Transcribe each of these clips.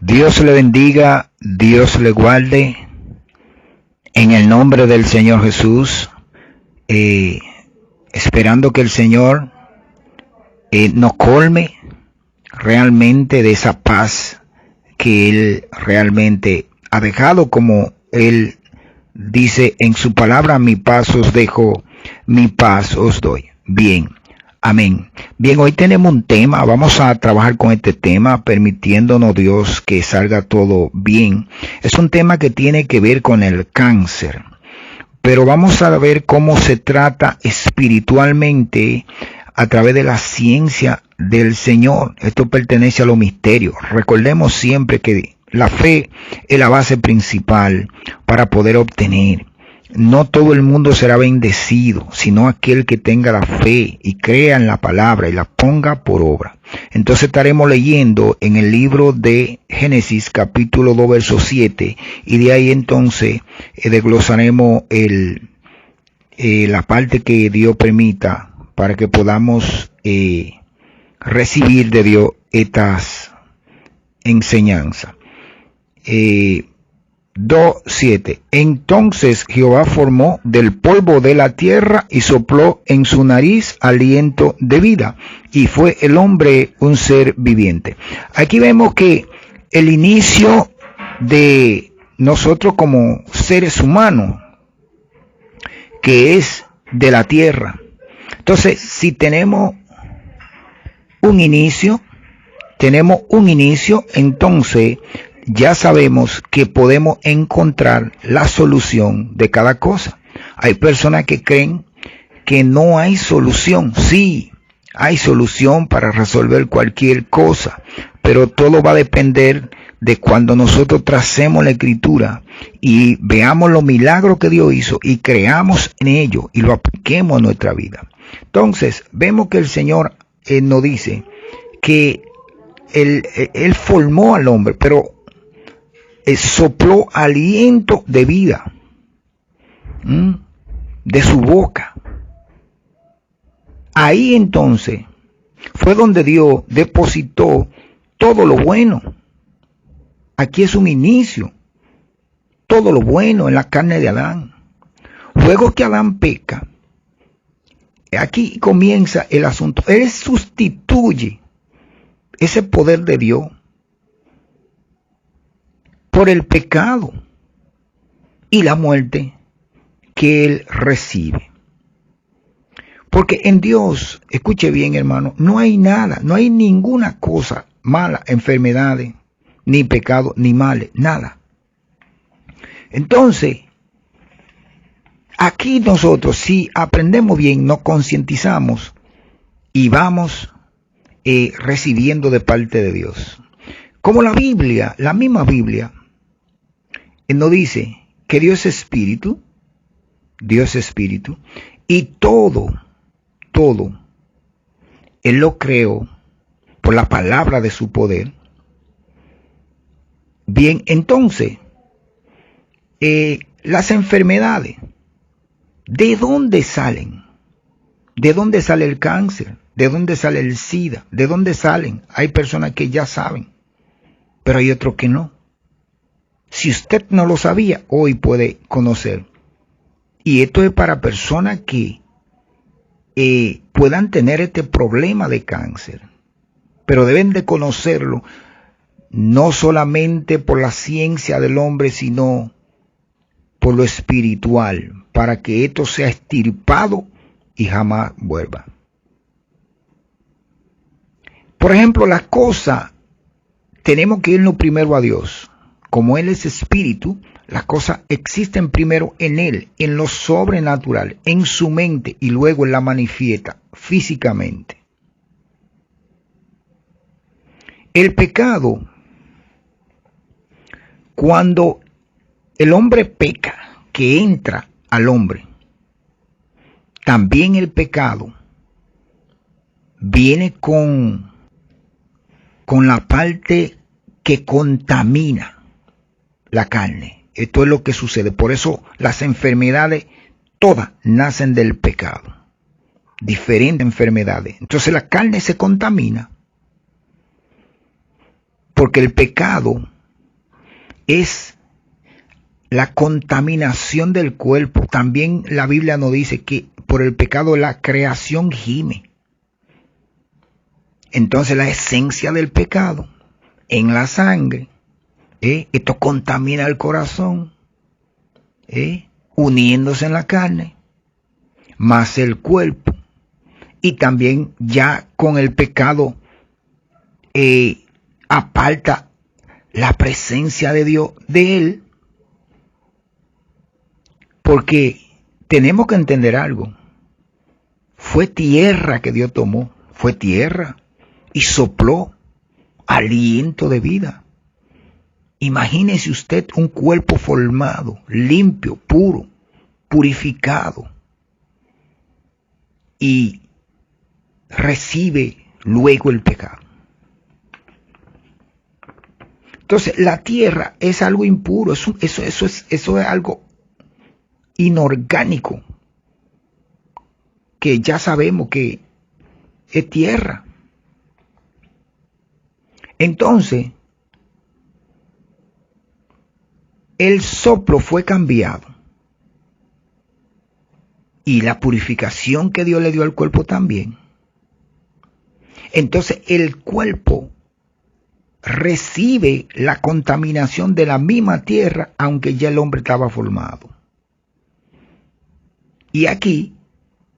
Dios le bendiga, Dios le guarde, en el nombre del Señor Jesús, esperando que el Señor nos colme realmente de esa paz que Él realmente ha dejado, como Él dice en su palabra: mi paz os dejo, mi paz os doy. Bien. Amén. Bien, hoy tenemos un tema, vamos a trabajar con este tema, permitiéndonos Dios que salga todo bien. Es un tema que tiene que ver con el cáncer, pero vamos a ver cómo se trata espiritualmente a través de la ciencia del Señor. Esto pertenece a los misterios. Recordemos siempre que la fe es la base principal para poder obtener. No todo el mundo será bendecido, sino aquel que tenga la fe y crea en la palabra y la ponga por obra. Entonces estaremos leyendo en el libro de Génesis capítulo 2 verso 7, y de ahí entonces desglosaremos la parte que Dios permita para que podamos recibir de Dios estas enseñanzas. 2:7. Entonces Jehová formó del polvo de la tierra y sopló en su nariz aliento de vida, y fue el hombre un ser viviente. Aquí vemos que el inicio de nosotros como seres humanos, que es de la tierra. Entonces, si tenemos un inicio, entonces ya sabemos que podemos encontrar la solución de cada cosa. Hay personas que creen que no hay solución. Sí, hay solución para resolver cualquier cosa, pero todo va a depender de cuando nosotros tracemos la escritura y veamos los milagros que Dios hizo y creamos en ello y lo apliquemos a nuestra vida. Entonces, vemos que el Señor nos dice que Él formó al hombre, pero sopló aliento de vida de su boca. Ahí entonces fue donde Dios depositó todo lo bueno. Aquí es un inicio. Todo lo bueno en la carne de Adán. Luego que Adán peca, aquí comienza el asunto. Él sustituye ese poder de Dios por el pecado y la muerte que él recibe. Porque en Dios, escuche bien hermano, no hay nada, no hay ninguna cosa mala, enfermedades, ni pecado, ni males, nada. Entonces, aquí nosotros, si aprendemos bien, nos concientizamos y vamos recibiendo de parte de Dios. Como la Biblia, la misma Biblia, nos dice que Dios es espíritu, y todo, Él lo creó por la palabra de su poder. Bien, entonces, las enfermedades, ¿de dónde salen? ¿De dónde sale el cáncer? ¿De dónde sale el SIDA? ¿De dónde salen? Hay personas que ya saben, pero hay otros que no. Si usted no lo sabía, hoy puede conocer. Y esto es para personas que puedan tener este problema de cáncer. Pero deben de conocerlo, no solamente por la ciencia del hombre, sino por lo espiritual, para que esto sea extirpado y jamás vuelva. Por ejemplo, las cosas, tenemos que irnos primero a Dios. Como Él es espíritu, las cosas existen primero en Él, en lo sobrenatural, en su mente, y luego Él la manifiesta físicamente. El pecado, cuando el hombre peca, que entra al hombre, también el pecado viene con la parte que contamina la carne. Esto es lo que sucede. Por eso las enfermedades todas nacen del pecado. Diferentes enfermedades. Entonces la carne se contamina Porque el pecado es la contaminación del cuerpo. También la Biblia nos dice que por el pecado la creación gime. Entonces la esencia del pecado en la sangre, esto contamina el corazón, uniéndose en la carne, más el cuerpo. Y también ya con el pecado aparta la presencia de Dios de él. Porque tenemos que entender algo. Fue tierra que Dios tomó, fue tierra y sopló aliento de vida. Imagínese usted un cuerpo formado, limpio, puro, purificado, y recibe luego el pecado. Entonces la tierra es algo impuro, eso es algo inorgánico, que ya sabemos que es tierra. Entonces, el soplo fue cambiado y la purificación que Dios le dio al cuerpo también. Entonces, el cuerpo recibe la contaminación de la misma tierra, aunque ya el hombre estaba formado. Y aquí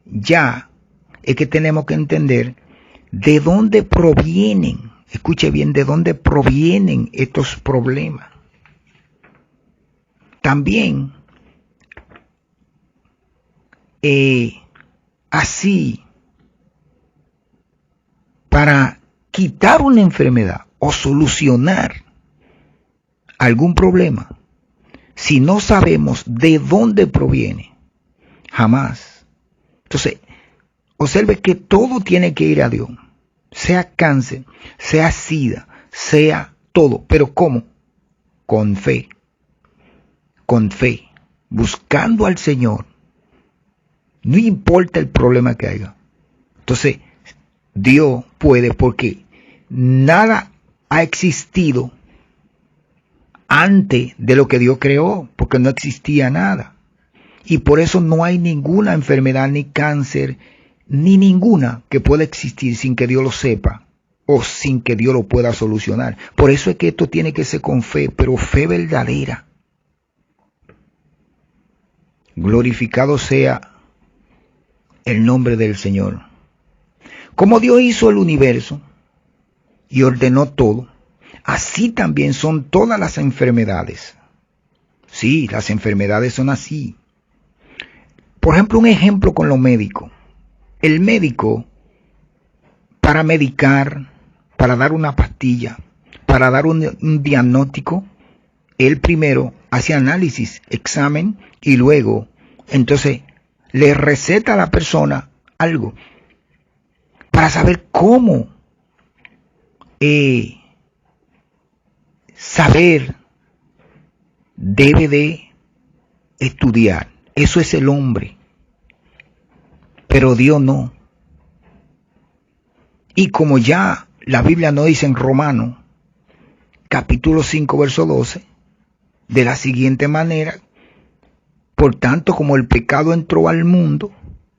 ya es que tenemos que entender de dónde provienen, escuche bien, de dónde provienen estos problemas. También, así, para quitar una enfermedad o solucionar algún problema, si no sabemos de dónde proviene, jamás. Entonces, observe que todo tiene que ir a Dios, sea cáncer, sea sida, sea todo. ¿Pero cómo? Con fe, buscando al Señor, no importa el problema que haya. Entonces, Dios puede, porque nada ha existido antes de lo que Dios creó, porque no existía nada. Y por eso no hay ninguna enfermedad, ni cáncer, ni ninguna que pueda existir sin que Dios lo sepa o sin que Dios lo pueda solucionar. Por eso es que esto tiene que ser con fe, pero fe verdadera. Glorificado sea el nombre del Señor. Como Dios hizo el universo y ordenó todo, así también son todas las enfermedades. Sí, las enfermedades son así. Por ejemplo, un ejemplo con los médicos. El médico, para medicar, para dar una pastilla, para dar un diagnóstico, él primero hace análisis, examen, y luego, entonces, le receta a la persona algo para saber cómo saber, debe de estudiar. Eso es el hombre, pero Dios no. Y como ya la Biblia nos dice en Romanos, capítulo 5, verso 12, de la siguiente manera: por tanto, como el pecado entró al mundo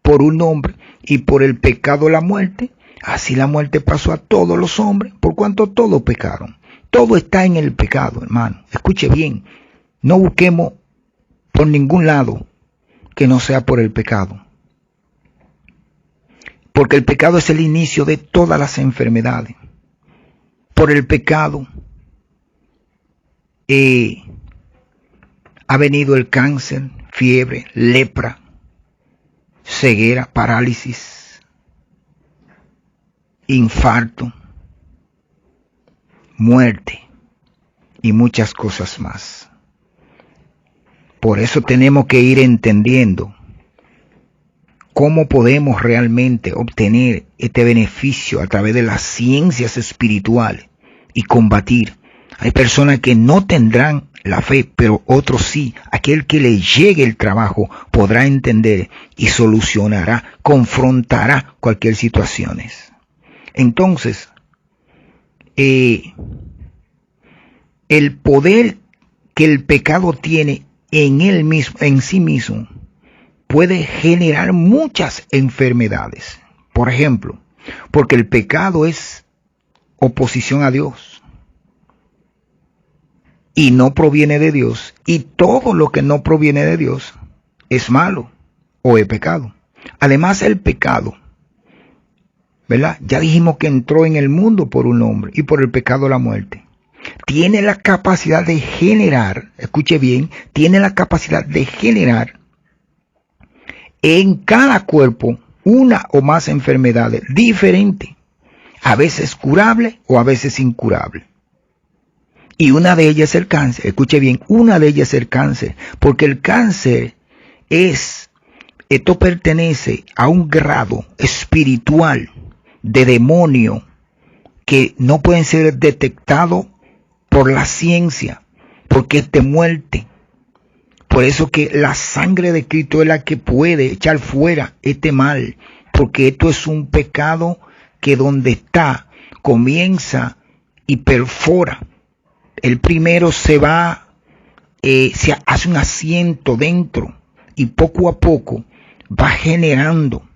por un hombre, y por el pecado la muerte, así la muerte pasó a todos los hombres, por cuanto todos pecaron. Todo está en el pecado, hermano. Escuche bien, no busquemos por ningún lado que no sea por el pecado. Porque el pecado es el inicio de todas las enfermedades. Por el pecado ha venido el cáncer, fiebre, lepra, ceguera, parálisis, infarto, muerte y muchas cosas más. Por eso tenemos que ir entendiendo cómo podemos realmente obtener este beneficio a través de las ciencias espirituales y combatir. Hay personas que no tendrán la fe, pero otros sí. Aquel que le llegue el trabajo podrá entender y solucionará, confrontará cualquier situación. Entonces, el poder que el pecado tiene en él mismo, en sí mismo, puede generar muchas enfermedades. Por ejemplo, porque el pecado es oposición a Dios y no proviene de Dios, y todo lo que no proviene de Dios es malo o es pecado. Además, el pecado, ¿verdad? Ya dijimos que entró en el mundo por un hombre y por el pecado la muerte. Tiene la capacidad de generar, escuche bien, tiene la capacidad de generar en cada cuerpo una o más enfermedades diferentes, a veces curable o a veces incurable. Y una de ellas es el cáncer. Escuche bien, una de ellas es el cáncer, porque el cáncer esto pertenece a un grado espiritual de demonio que no pueden ser detectados por la ciencia, porque es de muerte. Por eso que la sangre de Cristo es la que puede echar fuera este mal, porque esto es un pecado que donde está comienza y perfora. El primero se hace un asiento dentro y poco a poco va generando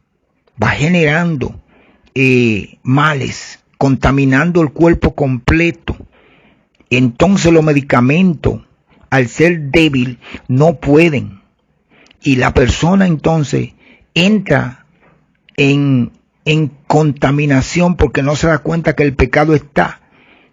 males, contaminando el cuerpo completo. Entonces los medicamentos, al ser débil, no pueden. Y la persona entonces entra en contaminación porque no se da cuenta que el pecado está.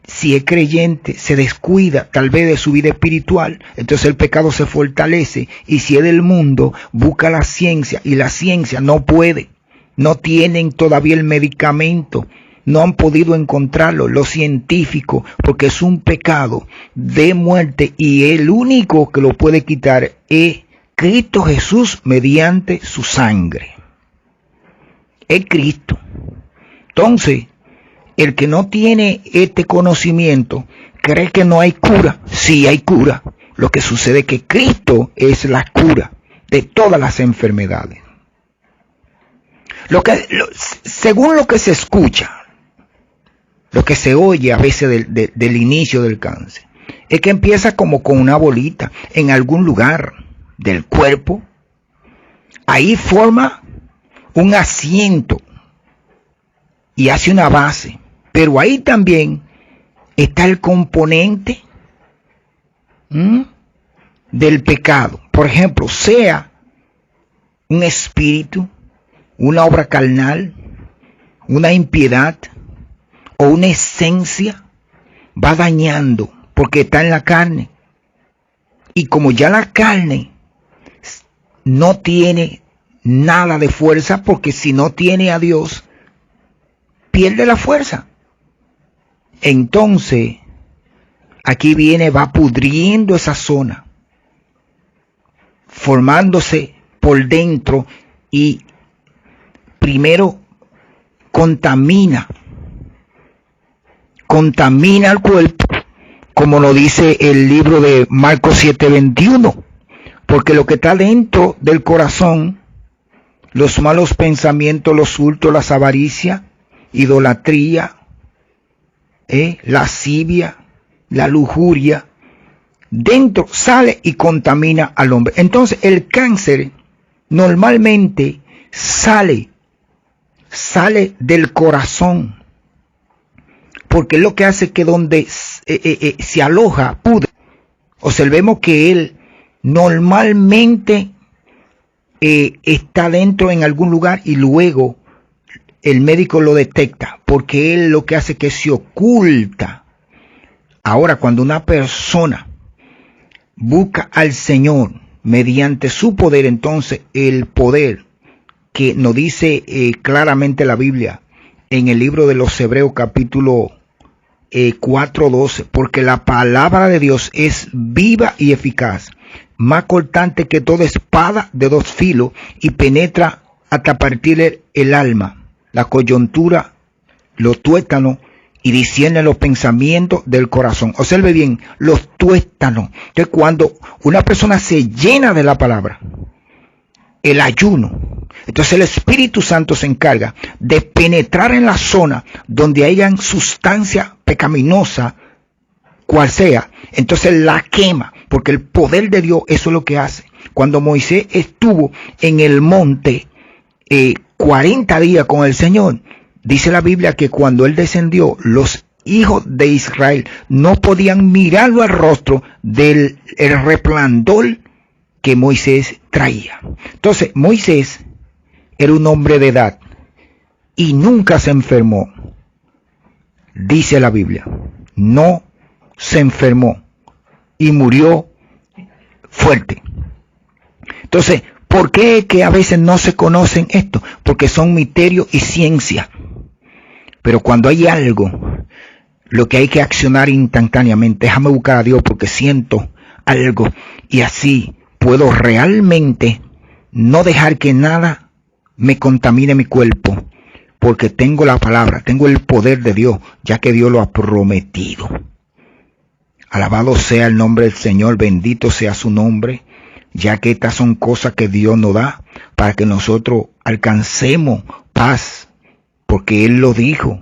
Si es creyente, se descuida tal vez de su vida espiritual, entonces el pecado se fortalece. Y si es del mundo, busca la ciencia, y la ciencia no puede. No tienen todavía el medicamento, no han podido encontrarlo, los científicos, porque es un pecado de muerte, y el único que lo puede quitar es Cristo Jesús mediante su sangre. Es Cristo. Entonces, el que no tiene este conocimiento cree que no hay cura. Sí hay cura. Lo que sucede es que Cristo es la cura de todas las enfermedades. Según lo que se escucha, lo que se oye a veces del inicio del cáncer, es que empieza como con una bolita en algún lugar del cuerpo. Ahí forma un asiento y hace una base. Pero ahí también está el componente del pecado. Por ejemplo, sea un espíritu, una obra carnal, una impiedad o una esencia, va dañando porque está en la carne. Y como ya la carne no tiene nada de fuerza, porque si no tiene a Dios, pierde la fuerza. Entonces, aquí va pudriendo esa zona, formándose por dentro, y primero contamina el cuerpo, como lo dice el libro de Marcos 7:21, porque lo que está dentro del corazón, los malos pensamientos, los hurtos, las avaricias, idolatría, lascivia, la lujuria, dentro sale y contamina al hombre. Entonces el cáncer normalmente sale del corazón, porque es lo que hace que donde se aloja pudre. Observemos que él normalmente está dentro en algún lugar y luego el médico lo detecta, porque él lo que hace es que se oculta. Ahora, cuando una persona busca al Señor mediante su poder, entonces el poder que nos dice claramente la Biblia en el libro de los Hebreos capítulo 4:12, porque la palabra de Dios es viva y eficaz, más cortante que toda espada de dos filos, y penetra hasta partir el alma, la coyuntura, los tuétanos, y discierne los pensamientos del corazón. Observe bien, los tuétanos. Entonces, cuando una persona se llena de la palabra, el ayuno, entonces el Espíritu Santo se encarga de penetrar en la zona donde hayan sustancia pecaminosa, cual sea, entonces la quema, porque el poder de Dios eso es lo que hace. Cuando Moisés estuvo en el monte 40 días con el Señor, dice la Biblia que cuando él descendió, los hijos de Israel no podían mirarlo al rostro del resplandor que Moisés traía. Entonces Moisés era un hombre de edad y nunca se enfermó. Dice la Biblia, no se enfermó y murió fuerte. Entonces, ¿por qué es que a veces no se conocen esto? Porque son misterios y ciencia. Pero cuando hay algo, lo que hay que accionar instantáneamente, déjame buscar a Dios porque siento algo y así puedo realmente no dejar que nada me contamine mi cuerpo, porque tengo la palabra, tengo el poder de Dios, ya que Dios lo ha prometido. Alabado sea el nombre del Señor, bendito sea su nombre, ya que estas son cosas que Dios nos da para que nosotros alcancemos paz, porque Él lo dijo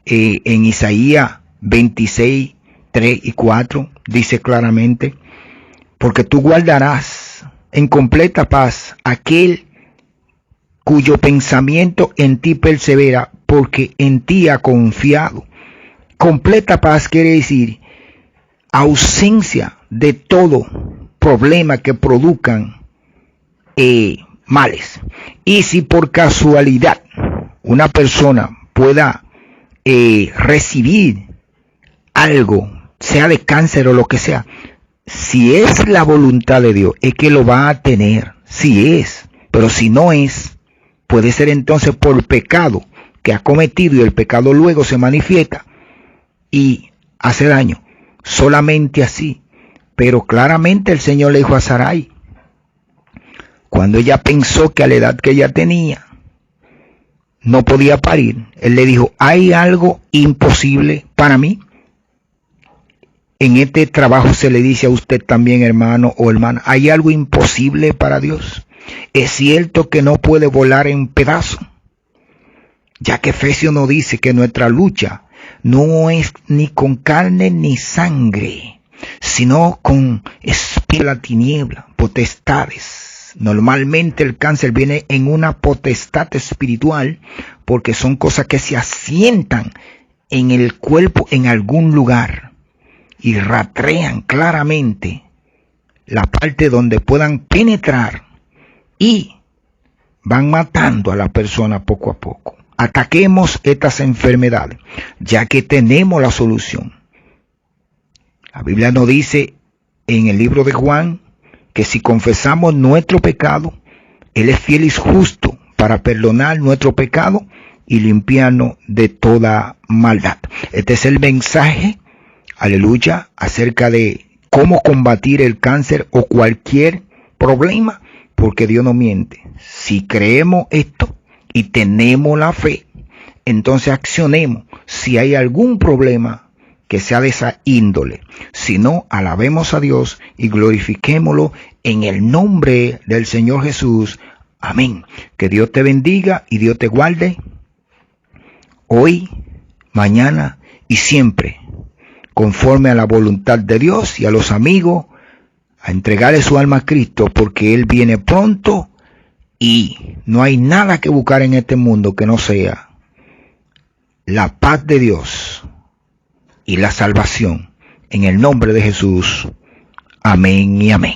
en Isaías 26, 3 y 4, dice claramente, porque tú guardarás en completa paz aquel cuyo pensamiento en ti persevera, porque en ti ha confiado. Completa paz quiere decir ausencia de todo problema que produzcan males. Y si por casualidad una persona pueda recibir algo, sea de cáncer o lo que sea, si es la voluntad de Dios, es que lo va a tener, si es, pero si no es, puede ser entonces por pecado que ha cometido y el pecado luego se manifiesta y hace daño, solamente así. Pero claramente el Señor le dijo a Sarai, cuando ella pensó que a la edad que ella tenía no podía parir, Él le dijo, ¿hay algo imposible para mí? En este trabajo se le dice a usted también, hermano o hermana, ¿hay algo imposible para Dios? Es cierto que no puede volar en pedazos, ya que Efesios nos dice que nuestra lucha no es ni con carne ni sangre, sino con espíritu de la tiniebla, potestades. Normalmente el cáncer viene en una potestad espiritual porque son cosas que se asientan en el cuerpo en algún lugar y rastrean claramente la parte donde puedan penetrar y van matando a la persona poco a poco. Ataquemos estas enfermedades, ya que tenemos la solución. La Biblia nos dice en el libro de Juan que si confesamos nuestro pecado, Él es fiel y justo para perdonar nuestro pecado y limpiarnos de toda maldad. Este es el mensaje, aleluya, acerca de cómo combatir el cáncer o cualquier problema, porque Dios no miente. Si creemos esto y tenemos la fe, entonces accionemos si hay algún problema que sea de esa índole. Si no, alabemos a Dios y glorifiquémoslo en el nombre del Señor Jesús. Amén. Que Dios te bendiga y Dios te guarde hoy, mañana y siempre, conforme a la voluntad de Dios, y a los amigos a entregarle su alma a Cristo, porque Él viene pronto y no hay nada que buscar en este mundo que no sea la paz de Dios y la salvación. En el nombre de Jesús. Amén y amén.